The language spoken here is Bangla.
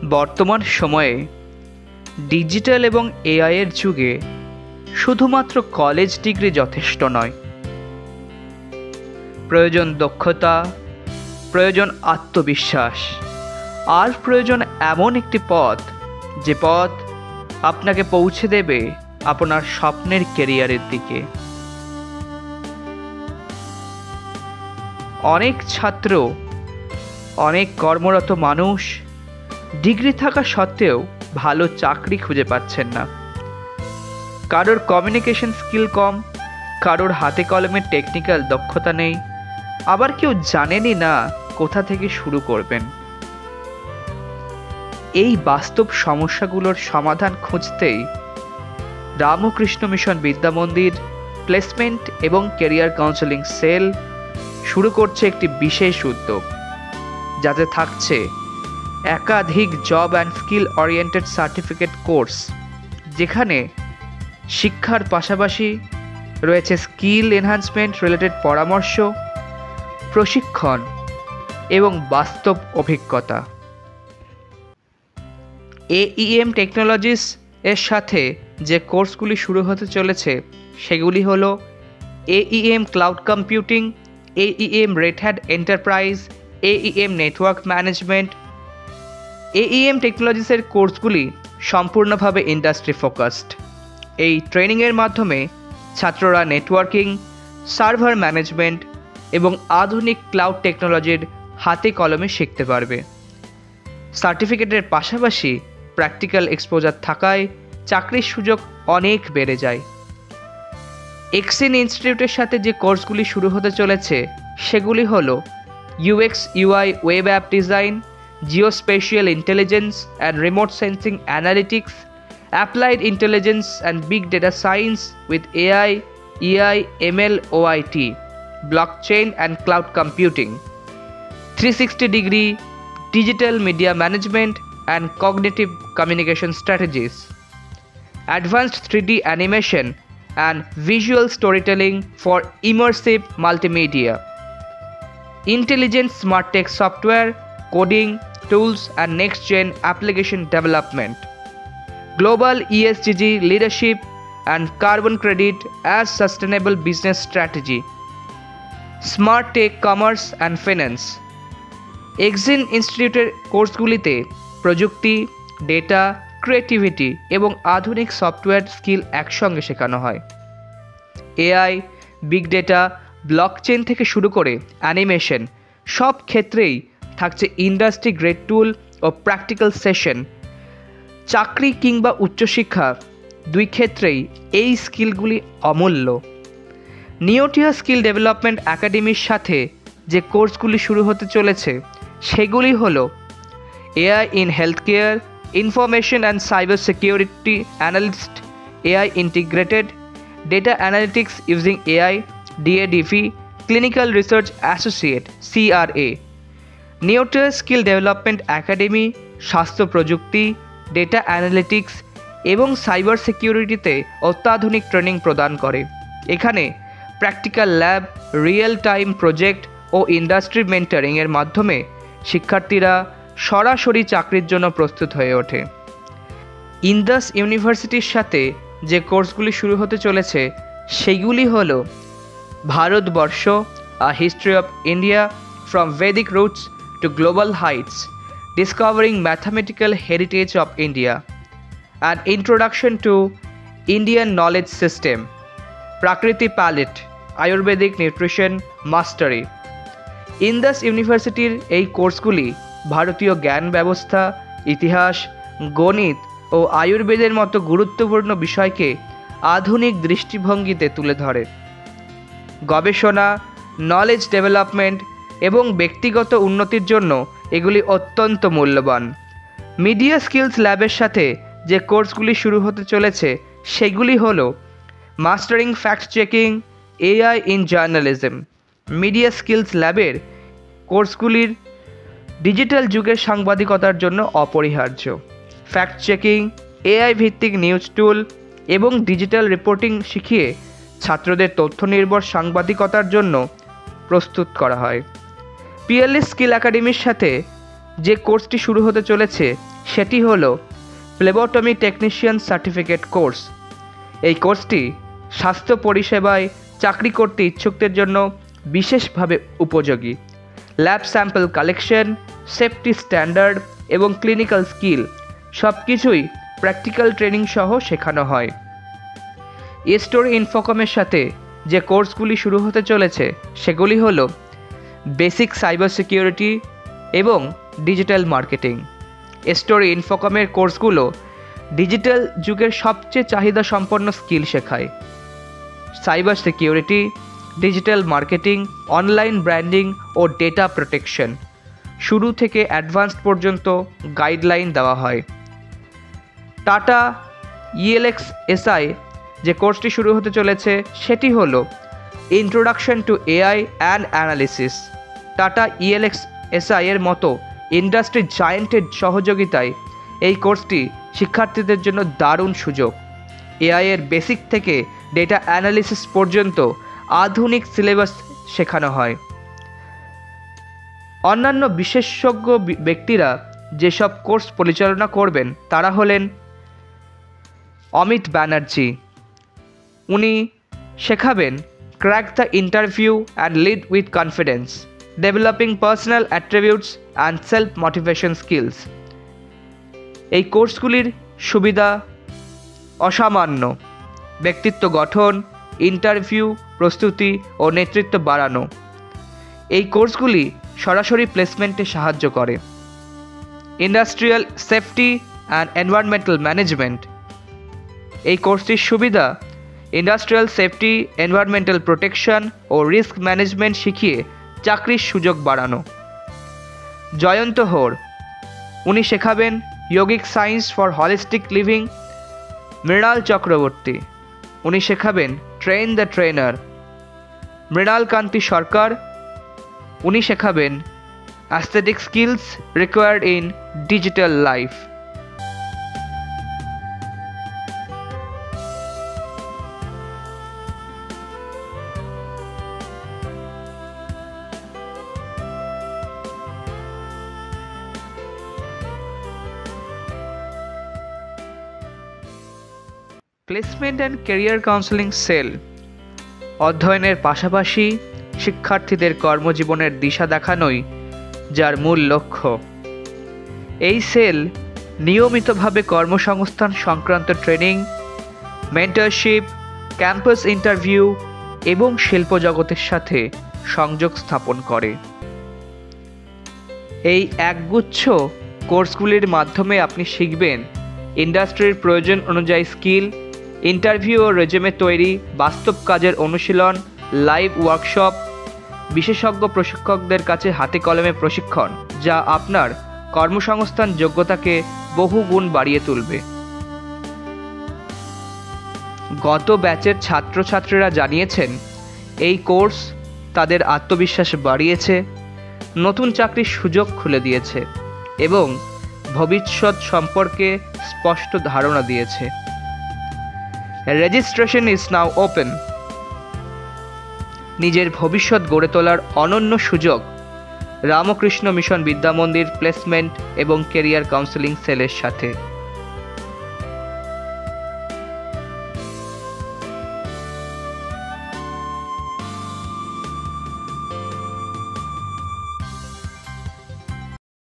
বর্তমান সময়ে ডিজিটাল এবং এআইয়ের যুগে শুধুমাত্র কলেজ ডিগ্রি যথেষ্ট নয়। প্রয়োজন দক্ষতা, প্রয়োজন আত্মবিশ্বাস, আর প্রয়োজন এমন একটি পথ যে পথ আপনাকে পৌঁছে দেবে আপনার স্বপ্নের ক্যারিয়ারের দিকে। অনেক ছাত্র, অনেক কর্মরত মানুষ ডিগ্রি থাকা সত্ত্বেও ভালো চাকরি খুঁজে পাচ্ছেন না। কারোর কমিউনিকেশন স্কিল কম, কারোর হাতে কলমের টেকনিক্যাল দক্ষতা নেই, আবার কেউ জানেনই না কোথা থেকে শুরু করবেন। এই বাস্তব সমস্যাগুলোর সমাধান খুঁজতেই রামকৃষ্ণ মিশন বিদ্যা মন্দির প্লেসমেন্ট এবং ক্যারিয়ার কাউন্সেলিং সেল শুরু করছে একটি বিশেষ উদ্যোগ, যাতে থাকছে একাধিক job and skill oriented certificate course, যেখানে শিক্ষার পাশাপাশি রয়েছে স্কিল এনহান্সমেন্ট রিলেটেড পরামর্শ, প্রশিক্ষণ এবং বাস্তব অভিজ্ঞতা। AEM টেকনোলজিস এর সাথে যে কোর্সগুলি শুরু হতে চলেছে সেগুলি হলো AEM cloud computing, AEM red hat enterprise, AEM network management. AEM টেকনোলজিসের কোর্সগুলি সম্পূর্ণভাবে ইন্ডাস্ট্রি ফোকাসড। এই ট্রেনিংয়ের মাধ্যমে ছাত্ররা নেটওয়ার্কিং, সার্ভার ম্যানেজমেন্ট এবং আধুনিক ক্লাউড টেকনোলজির হাতে কলমে শিখতে পারবে। সার্টিফিকেটের পাশাপাশি প্র্যাকটিক্যাল এক্সপোজার থাকায় চাকরির সুযোগ অনেক বেড়ে যায়। এক্সিন ইনস্টিটিউটের সাথে যে কোর্সগুলি শুরু হতে চলেছে সেগুলি হলো UX UI web app design, geospatial intelligence and remote sensing analytics, applied intelligence and big data science with AI, EI, ML, OIT, blockchain and cloud computing, 360 degree digital media management and cognitive communication strategies, advanced 3D animation and visual storytelling for immersive multimedia, intelligent smart tech software, coding, tools and next-gen application development, global ESG leadership and carbon credit as sustainable business strategy, smart tech commerce and finance। এক্সিন ইনস্টিটিউটের কোর্সগুলিতে প্রযুক্তি, ডেটা, ক্রিয়েটিভিটি এবং আধুনিক সফটওয়্যার স্কিল একসঙ্গে শেখানো হয়। AI, বিগ ডেটা, ব্লকচেন থেকে শুরু করে অ্যানিমেশন, সব ক্ষেত্রেই থাকছে ইন্ডাস্ট্রি গ্রেড টুল ও প্র্যাকটিক্যাল সেশন। চাকরি কিংবা উচ্চশিক্ষা দুই ক্ষেত্রেই এই স্কিলগুলি অমূল্য। নিওটিয়া স্কিল ডেভেলপমেন্ট একাডেমির সাথে যে কোর্সগুলি শুরু হতে চলেছে সেগুলি হলো AI in healthcare, information and cyber security analyst, AI integrated, data analytics using AI, DADV, clinical research associate, CRA। Neotia skill development academy স্বাস্থ্য প্রযুক্তি, ডেটা অ্যানালিটিক্স এবং সাইবার সিকিউরিটিতে অত্যাধুনিক ট্রেনিং প্রদান করে। এখানে practical lab, real time project ও ইন্ডাস্ট্রি মেন্টরিংয়ের মাধ্যমে শিক্ষার্থীরা সরাসরি চাকরির জন্য প্রস্তুত হয়ে ওঠে। ইন্দাস ইউনিভার্সিটির সাথে যে কোর্সগুলি শুরু হতে চলেছে সেগুলি হল Bharatvarsha, a history of India from Vedic roots to global heights, discovering mathematical heritage of India, and introduction to Indian knowledge system, Prakriti palette, Ayurvedic nutrition mastery. Indus ইউনিভার্সিটির এই কোর্সগুলি ভারতীয় জ্ঞান ব্যবস্থা, ইতিহাস, গণিত ও আয়ুর্বেদের মতো গুরুত্বপূর্ণ বিষয়কে আধুনিক দৃষ্টিভঙ্গিতে তুলে ধরে। গবেষণা, নলেজ ডেভেলপমেন্ট এবং ব্যক্তিগত উন্নতির জন্য এগুলি অত্যন্ত মূল্যবান। মিডিয়া স্কিলস ল্যাবের সাথে যে কোর্সগুলি শুরু হতে চলেছে সেগুলি হলো mastering fact checking, AI in journalism. Media skills ল্যাবের কোর্সগুলির ডিজিটাল যুগের সাংবাদিকতার জন্য অপরিহার্য। ফ্যাক্ট চেকিং, AI ভিত্তিক নিউজ টুল এবং ডিজিটাল রিপোর্টিং শিখিয়ে ছাত্রদের তথ্য নির্ভর সাংবাদিকতার জন্য প্রস্তুত করা হয়। পিএলএস স্কিল একাডেমির সাথে যে কোর্সটি শুরু হতে চলেছে সেটি হলো ফ্লেবোটমি টেকনিশিয়ান সার্টিফিকেট কোর্স। এই কোর্সটি স্বাস্থ্য পরিষেবায় চাকরি করতে ইচ্ছুকদের জন্য বিশেষভাবে উপযোগী। Lab sample collection, safety standard এবং ক্লিনিক্যাল স্কিল সব কিছুই প্র্যাকটিক্যাল ট্রেনিং সহ শেখানো হয়। এস্টোরি ইনফোকমের সাথে যে কোর্সগুলি শুরু হতে চলেছে সেগুলি হলো বেসিক সাইবার সিকিউরিটি এবং ডিজিটাল মার্কেটিং। এস্টোরি ইনফোকমের কোর্সগুলো ডিজিটাল যুগের সবচেয়ে চাহিদা সম্পন্ন স্কিল শেখায়। Cyber security, digital marketing, online branding ও ডেটা প্রোটেকশন শুরু থেকে অ্যাডভান্সড পর্যন্ত গাইডলাইন দেওয়া হয়। টাটা ELX-SI যে কোর্সটি শুরু হতে চলেছে সেটি হলো introduction to AI and analysis. Tata ELX-SI এর মতো ইন্ডাস্ট্রি জায়েন্টের সহযোগিতায় এই কোর্সটি শিক্ষার্থীদের জন্য দারুণ সুযোগ। AI এর বেসিক থেকে ডেটা অ্যানালিসিস পর্যন্ত আধুনিক সিলেবাস শেখানো হয়। অন্যান্য বিশেষজ্ঞ ব্যক্তিরা যেসব কোর্স পরিচালনা করবেন তারা হলেন অমিত ব্যানার্জি। উনি শেখাবেন crack the interview and lead with confidence, developing personal attributes and self motivation skills. এই কোর্সগুলির সুবিধা অসামান্য: ব্যক্তিত্ব গঠন, ইন্টারভিউ প্রস্তুতি ও নেতৃত্ব বাড়ানো। এই কোর্সগুলি সরাসরি প্লেসমেন্টে সাহায্য করে। Industrial safety and environmental management. এই কোর্সটির সুবিধা ইন্ডাস্ট্রিয়াল সেফটি, এনভায়রনমেন্টাল প্রোটেকশন ও রিস্ক ম্যানেজমেন্ট শিখিয়ে চাকরির সুযোগ বাড়ানো। জয়ন্ত হোর, উনি শেখাবেন yogic science for holistic living. Mrinal Chakraborty, উনি শেখাবেন train the trainer. Mrinal Kanti Sarkar, উনি শেখাবেন aesthetic skills required in digital life. Placement and career counselling cell অধ্যয়নের পাশাপাশি শিক্ষার্থীদের কর্মজীবনের দিশা দেখানোই যার মূল লক্ষ্য। এই সেল নিয়মিতভাবে কর্মসংস্থান সংক্রান্ত ট্রেনিং, মেন্টরশিপ, ক্যাম্পাস ইন্টারভিউ এবং শিল্প জগতের সাথে সংযোগ স্থাপন করে। এই একগুচ্ছ কোর্সগুলির মাধ্যমে আপনি শিখবেন ইন্ডাস্ট্রির প্রয়োজন অনুযায়ী স্কিল, ইন্টারভিউ ও রেজুমে তৈরি, বাস্তব কাজের অনুশীলন, লাইভ ওয়ার্কশপ, বিশেষজ্ঞ প্রশিক্ষকদের কাছে হাতে কলমে প্রশিক্ষণ, যা আপনার কর্মসংস্থান যোগ্যতাকে বহু গুণ বাড়িয়ে তুলবে। গত ব্যাচের ছাত্রছাত্রীরা জানিয়েছেন এই কোর্স তাদের আত্মবিশ্বাস বাড়িয়েছে, নতুন চাকরির সুযোগ খুলে দিয়েছে এবং ভবিষ্যৎ সম্পর্কে স্পষ্ট ধারণা দিয়েছে। Registration is now open. নিজের ভবিষ্যৎ গড়ে তোলার অনন্য সুযোগ রামকৃষ্ণ মিশন বিদ্যামন্দির প্লেসমেন্ট এবং ক্যারিয়ার কাউন্সেলিং সেলের সাথে।